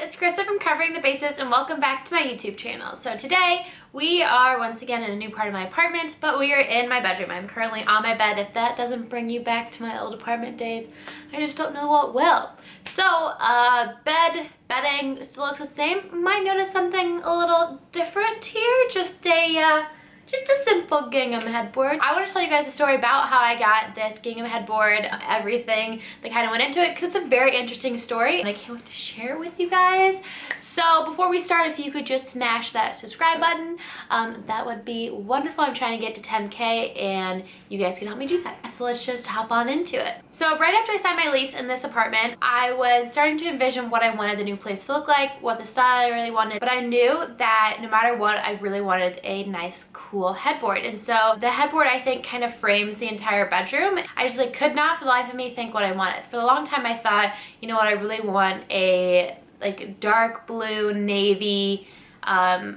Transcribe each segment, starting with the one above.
it's Krista from Covering the Bases and welcome back to my YouTube channel. So today we are once again in a new part of my apartment, but we are in my bedroom. I'm currently on my bed. If that doesn't bring you back to my old apartment days, I just don't know what will. So bedding still looks the same. Might notice something a little different here, just a simple gingham headboard. I want to tell you guys a story about how I got this gingham headboard, everything that kind of went into it, because it's a very interesting story and I can't wait to share it with you guys. So before we start, if you could just smash that subscribe button, that would be wonderful. I'm trying to get to 10K and you guys can help me do that. So let's just hop on into it. So right after I signed my lease in this apartment, I was starting to envision what I wanted the new place to look like, what the style I really wanted, but I knew that no matter what, I really wanted a nice, cool headboard. And so the headboard, I think, kind of frames the entire bedroom. I just could not for the life of me think what I wanted. For a long time I thought, you know what, I really want a dark blue navy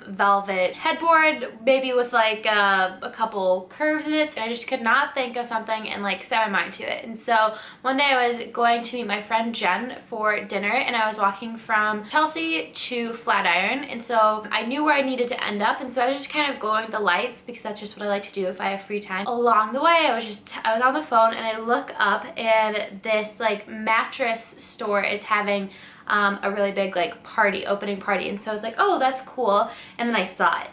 velvet headboard, maybe with a couple curves in it. And I just could not think of something and set my mind to it. And so one day I was going to meet my friend Jen for dinner and I was walking from Chelsea to Flatiron, and so I knew where I needed to end up, and so I was just kind of going with the lights because that's just what I like to do if I have free time. Along the way I was on the phone and I look up and this mattress store is having a really big opening party, and so I was like, oh, that's cool. And then I saw it.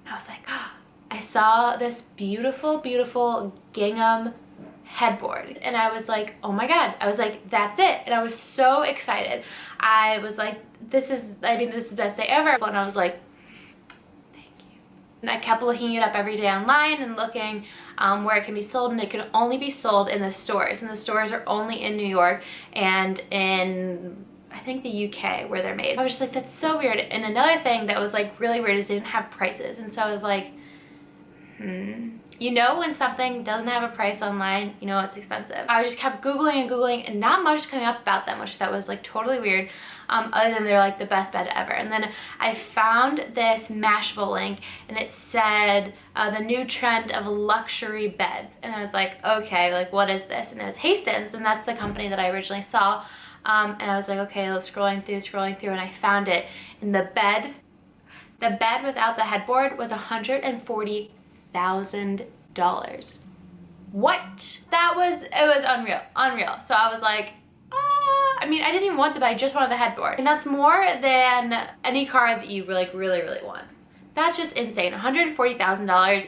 I was like, oh, I saw this beautiful, beautiful gingham headboard, and I was like, oh my god. I was like, that's it. And I was so excited. I was like, this is the best day ever. And I was like, thank you. And I kept looking it up every day online and looking where it can be sold, and it can only be sold in the stores, and the stores are only in New York and in I think the UK where they're made. I was just like, that's so weird. And another thing that was really weird is they didn't have prices. And so I was like, you know, when something doesn't have a price online, you know it's expensive. I just kept Googling and Googling and not much coming up about them, which I thought was totally weird, other than they're the best bed ever. And then I found this Mashable link and it said the new trend of luxury beds. And I was like, okay, what is this? And it was Hastings, and that's the company that I originally saw. And I was like, okay, scrolling through, and I found it. And the bed without the headboard was $140,000. What? It was unreal. So I was like, I didn't even want the bed, I just wanted the headboard. And that's more than any car that you really want. That's just insane. $140,000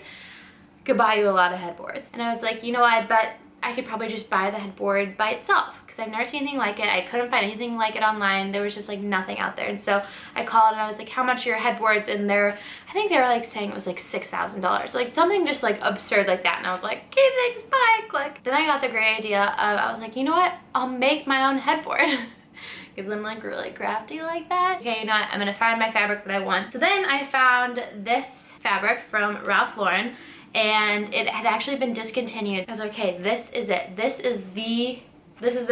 could buy you a lot of headboards. And I was like, you know what, I bet I could probably just buy the headboard by itself because I've never seen anything like it. I couldn't find anything like it online. There was just nothing out there. And so I called and I was like, how much are your headboards? And I think they were saying it was $6,000. Something just absurd like that. And I was like, okay, thanks, bye, click. Then I got the great idea of, I was like, you know what? I'll make my own headboard. Because I'm really crafty like that. Okay, you know what? I'm gonna find my fabric that I want. So then I found this fabric from Ralph Lauren, and it had actually been discontinued. I was like, okay, this is it. This is the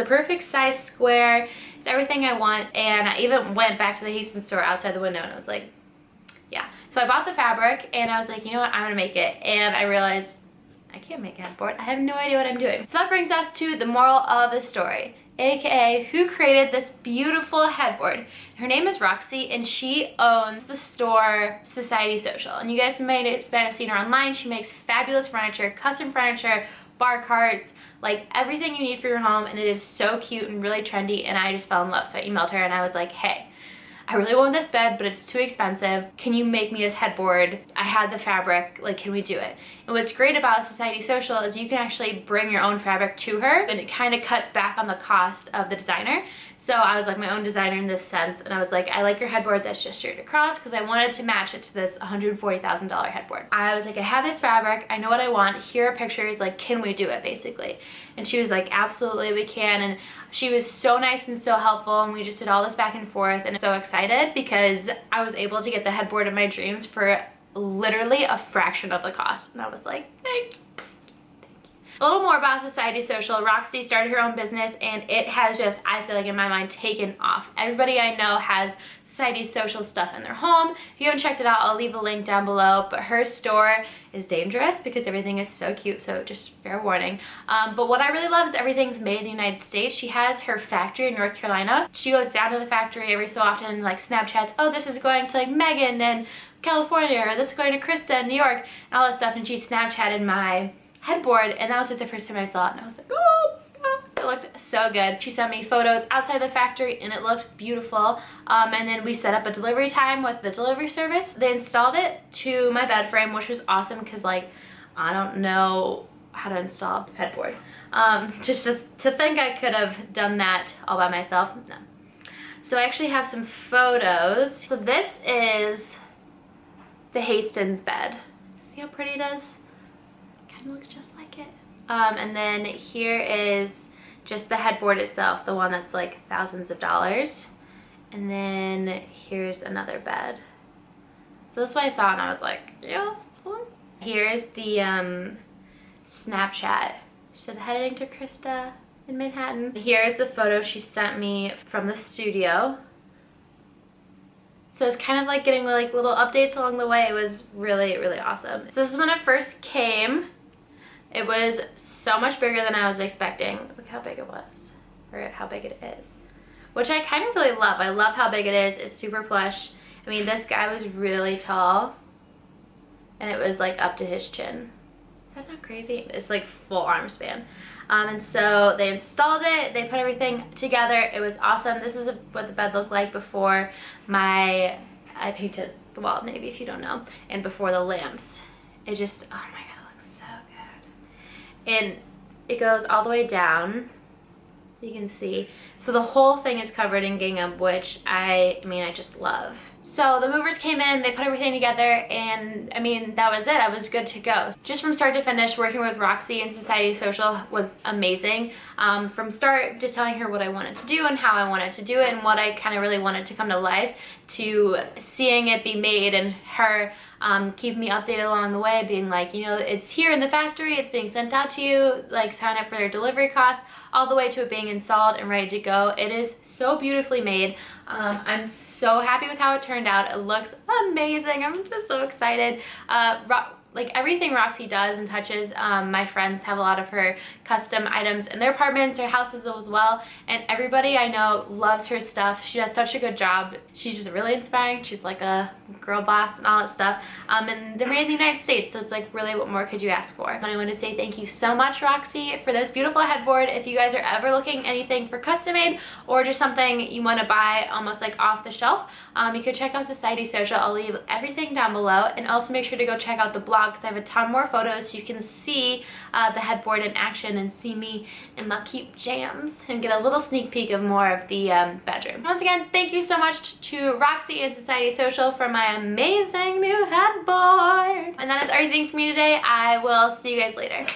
perfect size square. It's everything I want. And I even went back to the Hastings store outside the window and I was like, yeah. So I bought the fabric and I was like, you know what, I'm gonna make it. And I realized I can't make a headboard. I have no idea what I'm doing. So that brings us to the moral of the story, aka who created this beautiful headboard. Her name is Roxy and she owns the store Society Social. And you guys may have seen her online. She makes fabulous furniture, custom furniture, bar carts, everything you need for your home, and it is so cute and really trendy, and I just fell in love. So I emailed her and I was like, hey, I really want this bed, but it's too expensive. Can you make me this headboard? I had the fabric, can we do it? And what's great about Society Social is you can actually bring your own fabric to her, and it kind of cuts back on the cost of the designer. So I was my own designer in this sense, and I was like, I like your headboard that's just straight across, because I wanted to match it to this $140,000 headboard. I was like, I have this fabric, I know what I want, here are pictures, can we do it, basically? And she was like, absolutely, we can. And she was so nice and so helpful, and we just did all this back and forth, and I'm so excited because I was able to get the headboard of my dreams for literally a fraction of the cost. And I was like, thank you. A little more about Society Social. Roxy started her own business and it has just, I feel like in my mind, taken off. Everybody I know has Society Social stuff in their home. If you haven't checked it out, I'll leave a link down below, but her store is dangerous because everything is so cute, so just fair warning. But what I really love is everything's made in the United States. She has her factory in North Carolina. She goes down to the factory every so often and like Snapchats, oh, this is going to like Megan in California, or this is going to Krista in New York, and all that stuff, and she Snapchatted my headboard, and that was like the first time I saw it, and I was like, oh my god, it looked so good. She sent me photos outside the factory and it looked beautiful, and then we set up a delivery time with the delivery service. They installed it to my bed frame, which was awesome because like I don't know how to install a headboard. Just to think I could have done that all by myself, no. So I actually have some photos. So this is the Hastings bed. See how pretty it is? Kind of looks just like it. And then here is just the headboard itself, the one that's like thousands of dollars. And then here's another bed. So this one I saw and I was like, yes, please. Here's the Snapchat. She said, heading to Krista in Manhattan. Here's the photo she sent me from the studio. So it's kind of like getting like little updates along the way. It was really, really awesome. So this is when it first came. It was so much bigger than I was expecting. Look how big it was, or how big it is, which I kind of really love. I love how big it is. It's super plush. I mean, this guy was really tall and it was like up to his chin. Is that not crazy? It's like full arm span. And so they installed it, they put everything together. It was awesome. This is what the bed looked like before I painted the wall navy, if you don't know, and before the lamps. It just, oh my god, it looks so good. And it goes all the way down, you can see. So the whole thing is covered in gingham, which I mean, I just love. So the movers came in, they put everything together, and I mean, that was it. I was good to go. Just from start to finish, working with Roxy and Society Social was amazing. From start, just telling her what I wanted to do and how I wanted to do it and what I kind of really wanted to come to life, to seeing it be made and her keeping me updated along the way, being like, you know, it's here in the factory, it's being sent out to you, like sign up for their delivery costs, all the way to it being installed and ready to go. It is so beautifully made. I'm so happy with how it turned out. It looks amazing. I'm just so excited. Like everything Roxy does and touches, my friends have a lot of her custom items in their apartments or houses as well, and everybody I know loves her stuff. She does such a good job. She's just really inspiring. She's like a girl boss and all that stuff, and they're made in the United States, so it's like, really, what more could you ask for? And I want to say thank you so much, Roxy, for this beautiful headboard. If you guys are ever looking anything for custom made or just something you want to buy almost like off the shelf, you could check out Society Social. I'll leave everything down below, and also make sure to go check out the blog because I have a ton more photos so you can see the headboard in action and see me in my cute jams and get a little sneak peek of more of the bedroom. Once again, thank you so much to Roxy and Society Social for my amazing new headboard. And that is everything for me today. I will see you guys later.